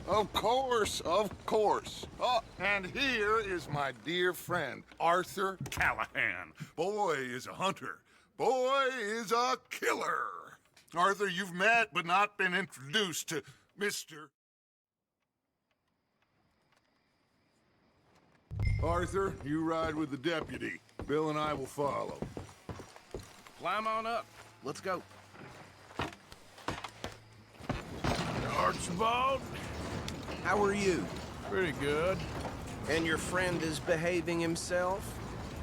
Of course, of course. Oh, and here is my dear friend, Arthur Callahan. Boy is a hunter. Boy is a killer. Arthur, you've met but not been introduced to Mr. Arthur, you ride with the deputy. Bill and I will follow. Climb on up. Let's go. Archibald? How are you? Pretty good. And your friend is behaving himself?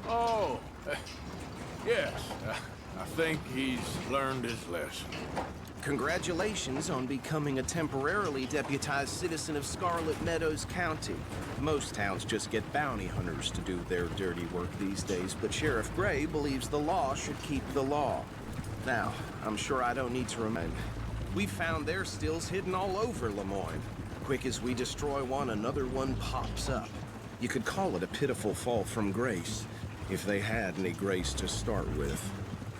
Oh, yes. I think he's learned his lesson. Congratulations on becoming a temporarily deputized citizen of Scarlet Meadows County. Most towns just get bounty hunters to do their dirty work these days, but Sheriff Gray believes the law should keep the law. Now, I'm sure I don't need to remind. We found their stills hidden all over Lemoyne. Quick as we destroy one, another one pops up. You could call it a pitiful fall from grace, if they had any grace to start with.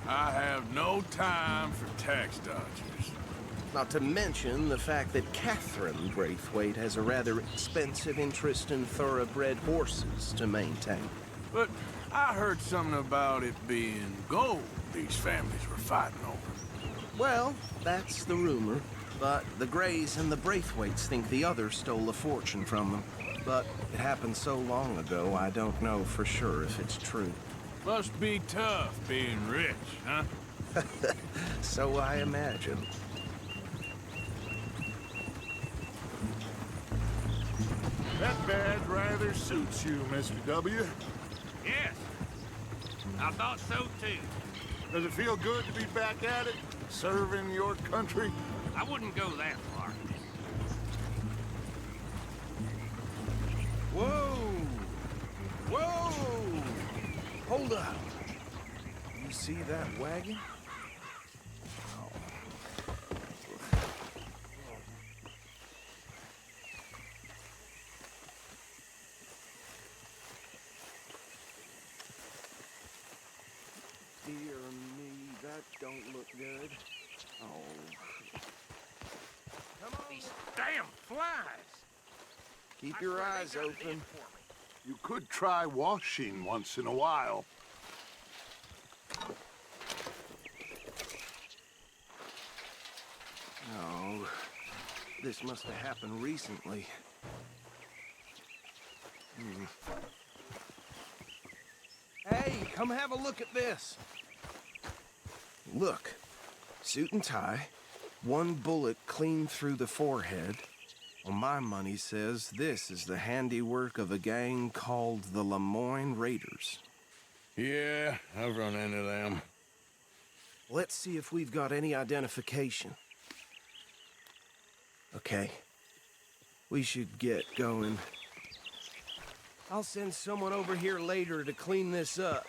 I have no time for tax dodgers. Not to mention the fact that Catherine Braithwaite has a rather expensive interest in thoroughbred horses to maintain. But I heard something about it being gold these families were fighting over. Well, that's the rumor. But the Grays and the Braithwaites think the others stole a fortune from them. But it happened so long ago, I don't know for sure if it's true. Must be tough being rich, huh? So I imagine. That badge rather suits you, Mr. W. Yes, I thought so too. Does it feel good to be back at it? Serving your country? I wouldn't go that far. Whoa! Whoa! Hold up. You see that wagon? Dear me, that don't look good. Oh. Come on. These damn flies! Keep your eyes open. You could try washing once in a while. Oh, this must have happened recently. Hey, come have a look at this. Look, suit and tie, one bullet clean through the forehead. Well, my money says this is the handiwork of a gang called the Lemoyne Raiders. Yeah, I've run into them. Let's see if we've got any identification. Okay. We should get going. I'll send someone over here later to clean this up.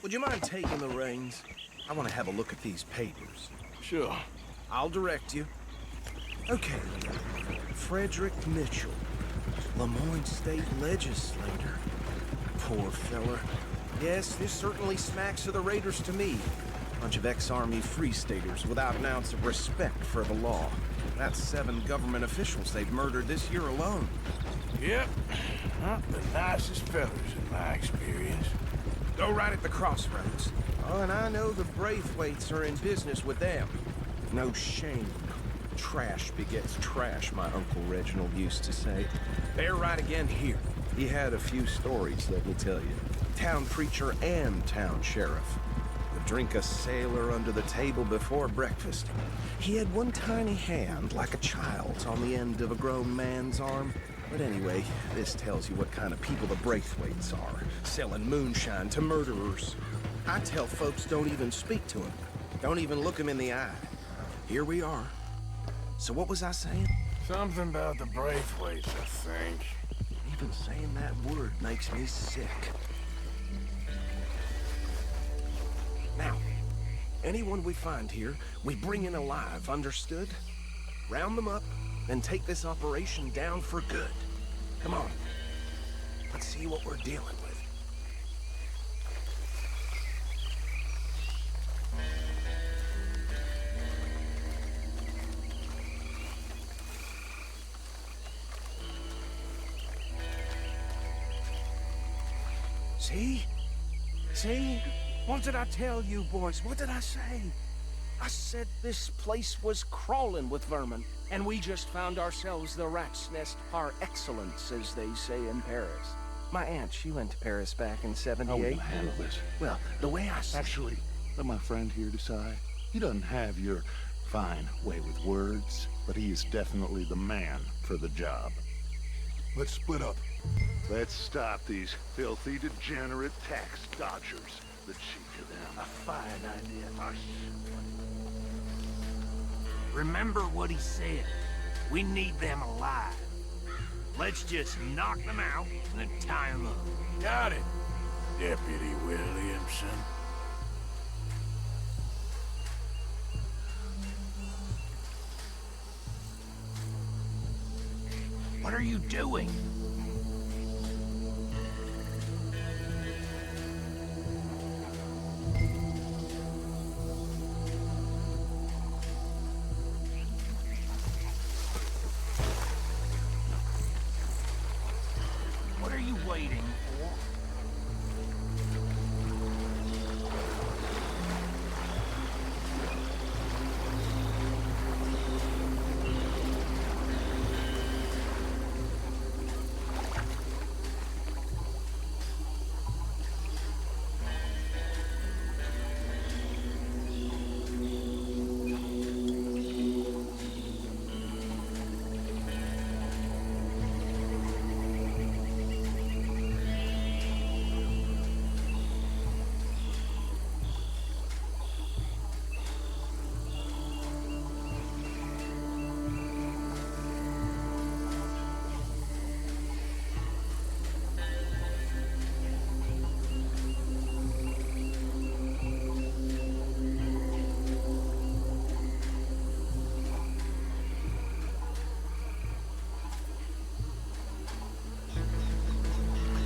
Would you mind taking the reins? I want to have a look at these papers. Sure. I'll direct you. Okay. Frederick Mitchell, Lemoyne State Legislator. Poor fella. Yes, this certainly smacks of the Raiders to me. Bunch of ex-Army Free Staters without an ounce of respect for the law. That's 7 government officials they've murdered this year alone. Yep. Not the nicest fellas in my experience. Go right at the crossroads. Oh, and I know the Braithwaites are in business with them. No shame. Trash begets trash, my Uncle Reginald used to say. They're right again here. He had a few stories, let me tell you. Town preacher and town sheriff. Would drink a sailor under the table before breakfast. He had one tiny hand, like a child's, on the end of a grown man's arm. But anyway, this tells you what kind of people the Braithwaites are. Selling moonshine to murderers. I tell folks don't even speak to him. Don't even look him in the eye. Here we are. So what was I saying? Something about the Braithwaites, I think. Even saying that word makes me sick. Now, Anyone we find here, we bring in alive, understood? Round them up, and take this operation down for good. Come on. Let's see what we're dealing with. See? See? What did I tell you, boys? What did I say? I said this place was crawling with vermin, and we just found ourselves the rat's nest par excellence, as they say in Paris. My aunt, she went to Paris back in '78. How are we gonna handle this? Well, the way I see... Actually, let my friend here decide. He doesn't have your fine way with words, but he is definitely the man for the job. Let's split up. Let's stop these filthy, degenerate tax dodgers. The cheek of them. A fine idea. Remember what he said. We need them alive. Let's just knock them out and then tie them up. Got it, Deputy Williamson. What are you doing? What are you waiting for?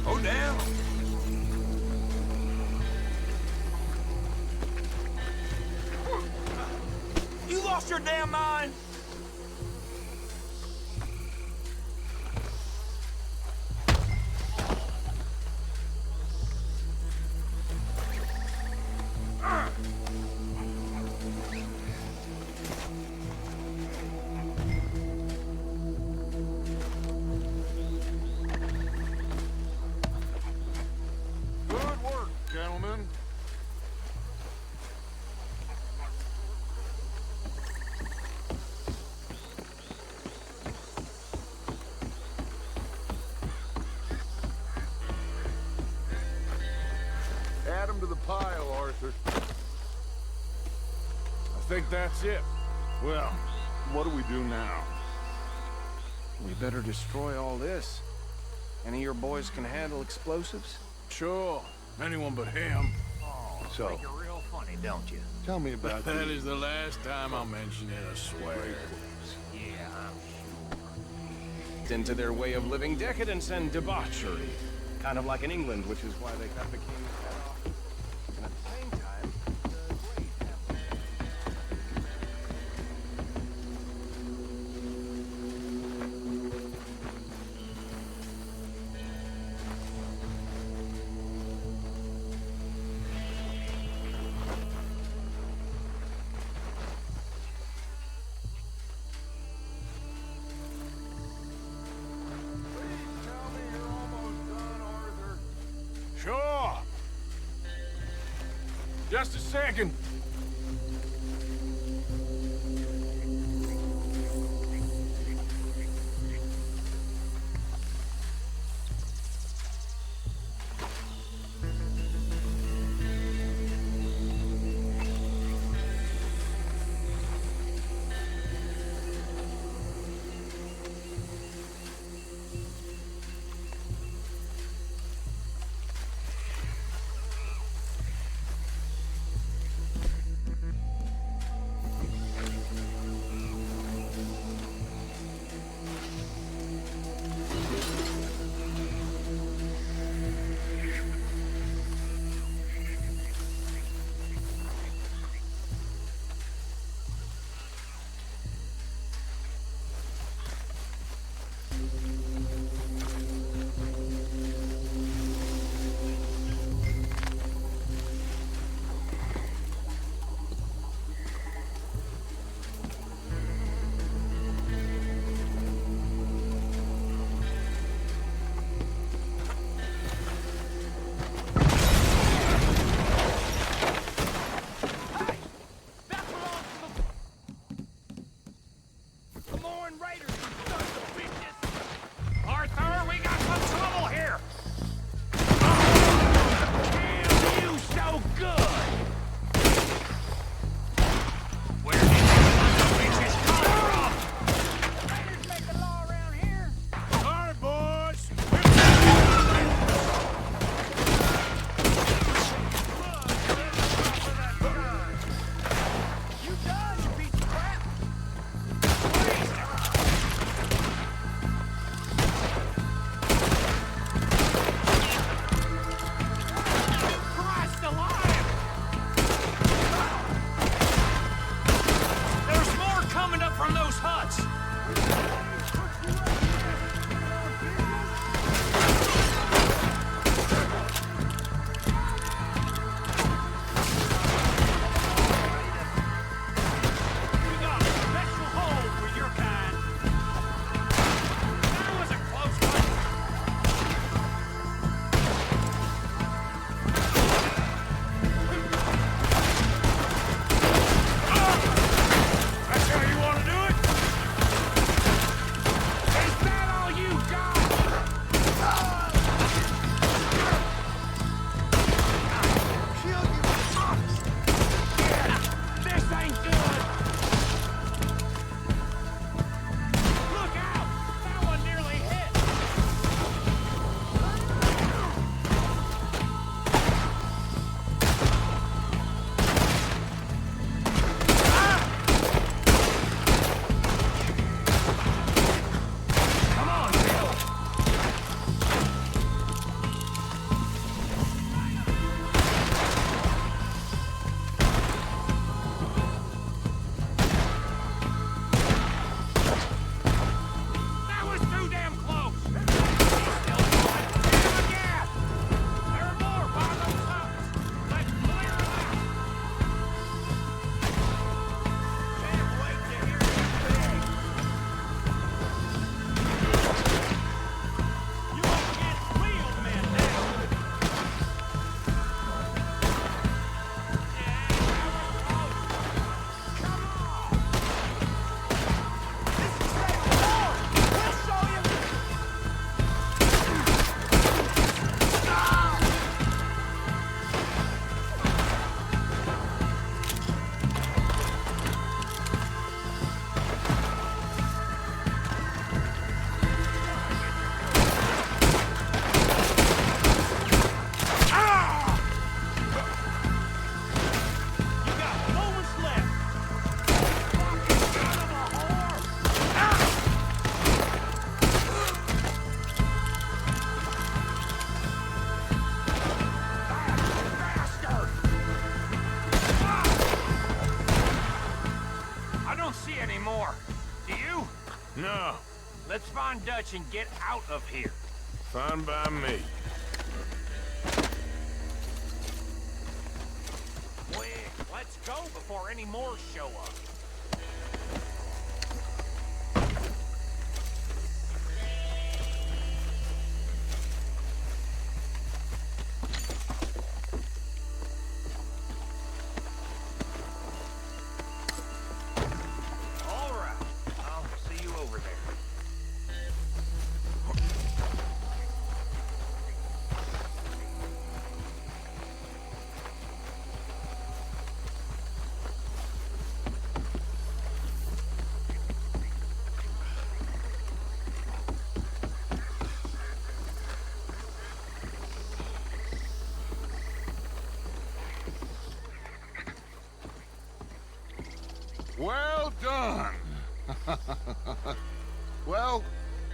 Go down. You lost your damn mind? Good work, gentlemen. Add 'em to the pile, Arthur. I think that's it. Well, what do we do now? We better destroy all this. Any of your boys can handle explosives? Sure, anyone but him. So, Make it real funny, don't you? tell me about That the is the last time I'll mention it, I swear. Yeah, I'm sure. Into their way of living decadence and debauchery. Kind of like in England, which is why they cut the king's head off. And at the same time, the great happened. Tell me you're almost done, Arthur. Sure. Just a second. Let's find Dutch and get out of here. Fine by me. Quick, let's go before any more show up. All right, I'll see you over there. Well done. Well,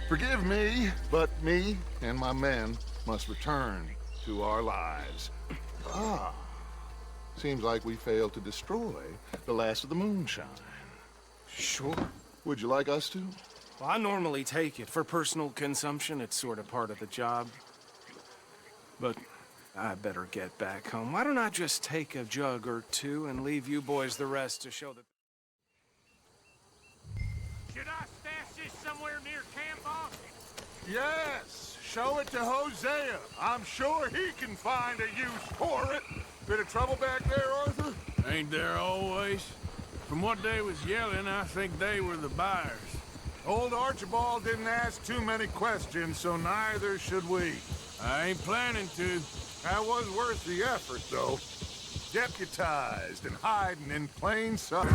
forgive me, but me and my men must return to our lives. Ah, seems like we failed to destroy the last of the moonshine. Sure. Would you like us to? Well, I normally take it. For personal consumption, it's sort of part of the job. But I better get back home. Why don't I just take a jug or two and leave you boys the rest to show that... Should I stash this somewhere near camp, boss? Yes, show it to Hosea. I'm sure he can find a use for it. Bit of trouble back there, Arthur? Ain't there always? From what they was yelling, I think they were the buyers. Old Archibald didn't ask too many questions, so neither should we. I ain't planning to. That was worth the effort, though. Deputized and hiding in plain sight.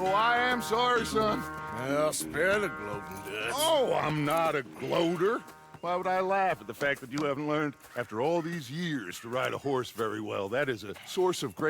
Oh, I am sorry, son. Well, spare the gloating, Dutch. Oh, I'm not a gloater. Why would I laugh at the fact that you haven't learned, after all these years, to ride a horse very well? That is a source of great